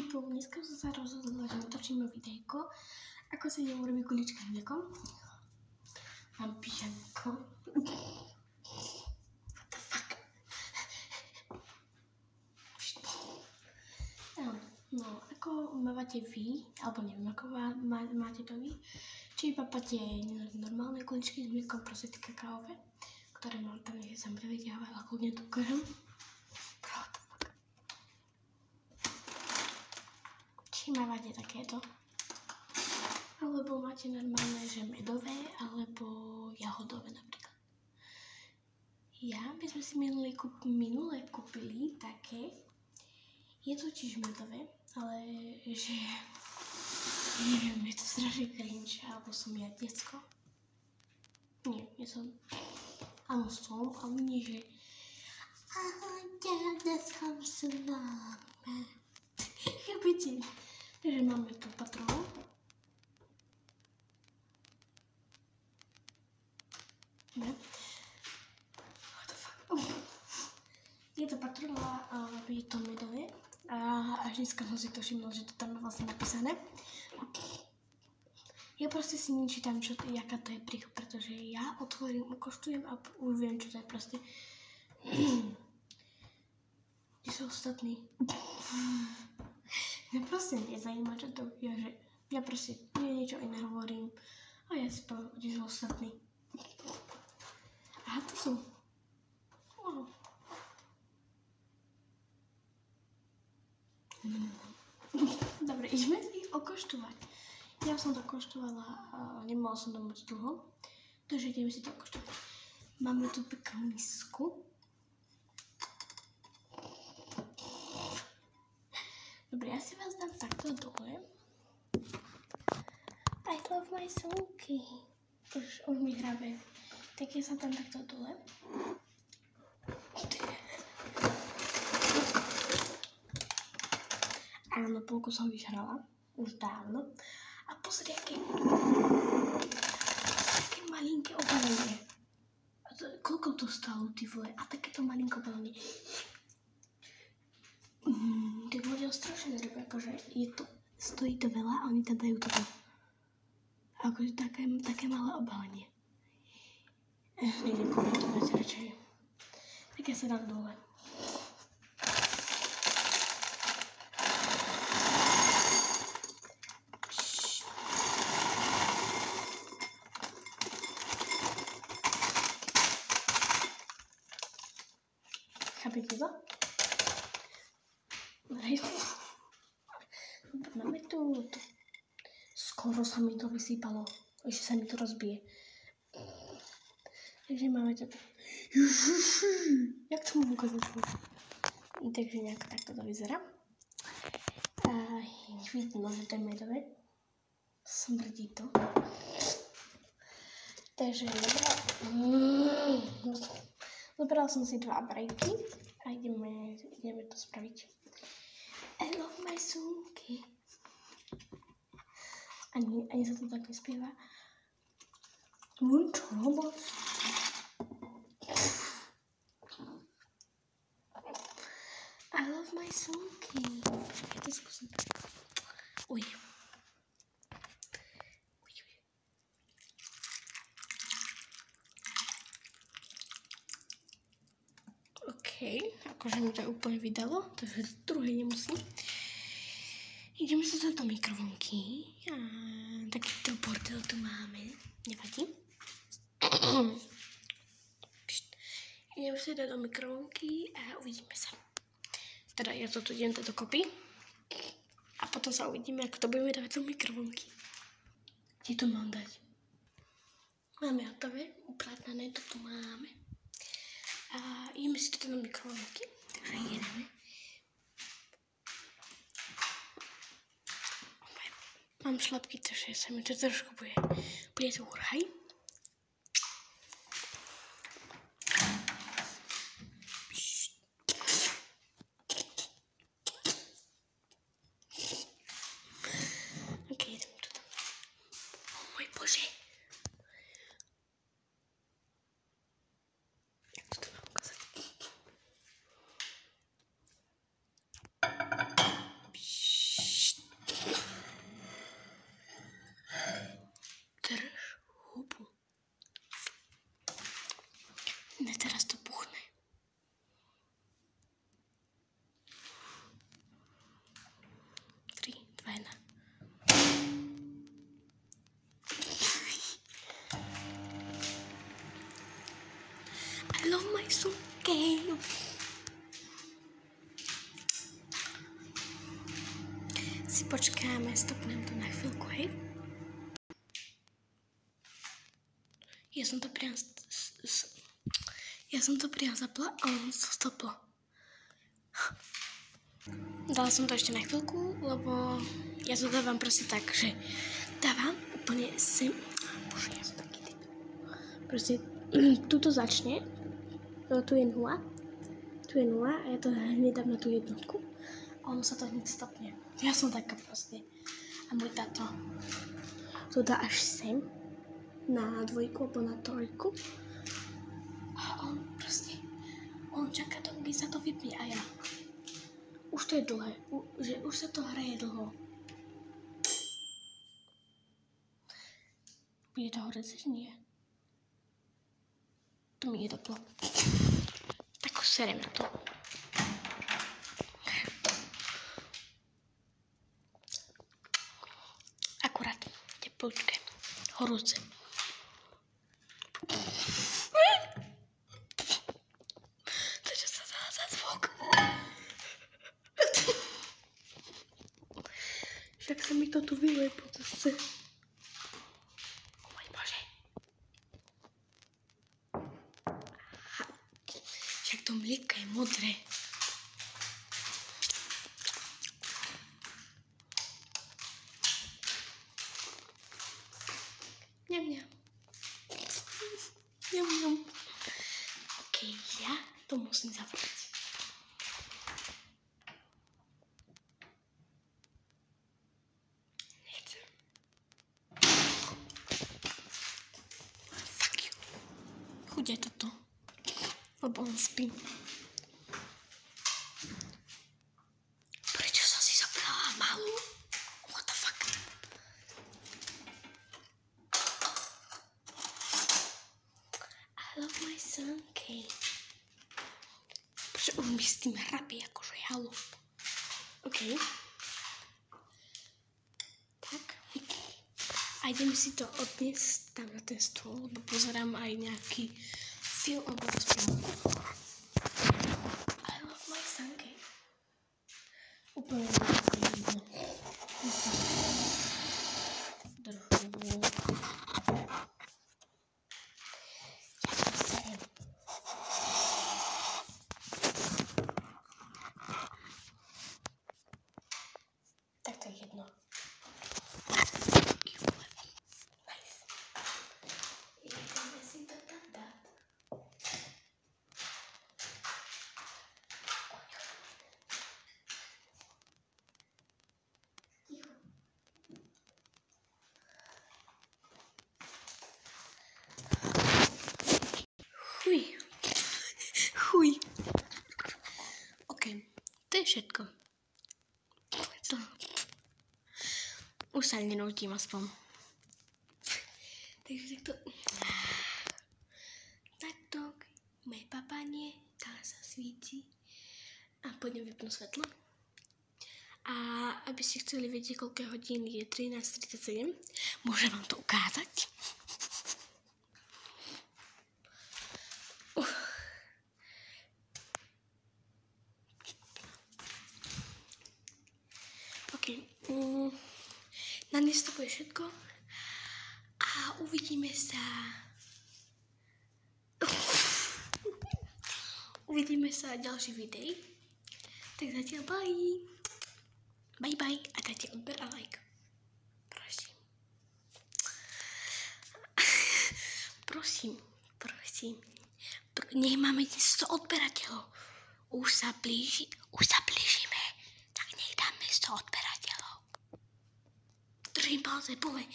ahojku, dneska som sa rozhodla, že natočíme videjko, ako sa idem urobiť kulička s mliekom. Mám pyžamko. What the fuck? No, ako mávate vy, alebo neviem, ako máte to vy, či papáte normálne kuličky s mliekom, proste tie kakaové, ktoré mám tam, že sa mrviť, ale kľudne to ukážem. Či mávate takéto, alebo máte normálne, že medové, alebo jahodové napríklad. Ja by sme si minule kúpili také, je to tiež medové, ale že neviem, je to strašne cringe, alebo som ja decko. Nie som, áno som, ale nie, že dneska sa máme. Chápete? Takže máme tu patrolu. Ne? What the fuck? Je to patrola, je to medové. A až dneska som si to všimla, že to tam je vlastne napísané. Ja proste si nečítam, jaká to je príchuť, pretože ja otvorím, okoštujem a už viem, čo to je proste. Kde sú ostatní? Mňa proste nezajíma, čo to je, že ja proste niečo iné hovorím a ja si poviem, kde sú ostatní. Aha, to sú. Wow. Dobre, ideme si ich okoštovať. Ja som to koštovala, nemala som to moc dlho, takže ideme si to okoštovať. Máme tu peknú misku. Dobre, ja si vás dám takto dole. I love my sonky. Už mi hrabe. Tak ja sa dám takto dole. Áno, polku som vyžrala. Už dávno. A pozri, aké malinké obalenie. Koľko to stalo, ty vole? A takéto malinké obalenie. Tak ľudia strašne zrobia, akože stojí to veľa a oni tam dajú toto. Akože také malé obalenie. Nejdem komentovať radšej. Tak ja sa dám dole. Chápete to? Máme tu. Skoro sa mi to vysypalo. Ešte sa mi to rozbije. Takže máme to. Jak to mám ukázať? Takže nejak takto to vyzerá. Vidno, že to je medové. Smrdí to. Takže zobrala som si 2 brejky a ideme to spraviť. I love my sonky. Ani sa to tak nespieva. Čo robot? I love my sonky. Ja to skúsim. Uj. OK, akože mi to úplne vydalo, takže druhé nemusím. Ideme sa do mikrovlnky. Takýto bordel tu máme. Nevadí. Ideme sa dať do mikrovlnky a uvidíme sa. Teda ja to tu idem dokopy. A potom sa uvidíme, ako to budeme dávať do mikrovlnky. Kde to mám dať? Máme hotové, upratané, to tu máme. A ideme si to do mikrovlnky. Takže ideme. Mám šlapky, takže sa mi to trošku bude to urhaj. OK, idem to tam. Oh môj Bože. Jak to mám ukázať? sunkej. Si počkáme, stopnem to na chvíľku, hej. Ja som to priam zapla a on sa stoplo. Dala som to ešte na chvíľku, lebo ja to dávam proste tak, že dávam úplne sem. Bože, ja som taký typ. Proste tuto začne, tu je 0 a ja to hneď dám na tú jednotku a ono sa to hneď stopne. Ja som taká proste. A môj táto to dá až sem, na 2 alebo na 3. A on čaká to, keď sa to vypne a ja. Už to je dlhé, už sa to hraje dlho. Bude to horec, že nie? To mi je doplo. Tak serem na to. Akurát, teplúčke, horúce. To čo sa dá za zvuk? Však sa mi to tu vyleje po ceste. Však to mlieko je modré. Mňam, mňam. Mňam, mňam. Okej, ja to musím zavrieť. Nechcem. Fuck you. Chude toto. Lebo on spí. Prečo som si zobrala malú? What the fuck? I love my sunkej. Prečo on mi s tým hrabí akože halu? OK. Tak. A idem si to odniesť tam na ten stôl, lebo pozerám aj nejaký film alebo rozprávku. I love my sunkej. Úplne vidno. Druhú. Ja to serem. Tak to je jedno. Nice. Ideme si to tam dať. Chuj. OK, to je všetko. Už sa nenútim aspoň. Takže takto moje papanie, tá sa svíti a pôjdem vypnúť svetlo. A aby ste chceli vedieť, koľko hodín je 13:37, môžem vám to ukázať. Na dnes to bude všetko a uvidíme sa v ďalších videí. Tak zatiaľ bye. Bye a dajte odber a like. Prosím. Nech máme 100 odberateľov. Už sa blížime. Tak nech dáme 100 odberateľov. Držím palce, bomby.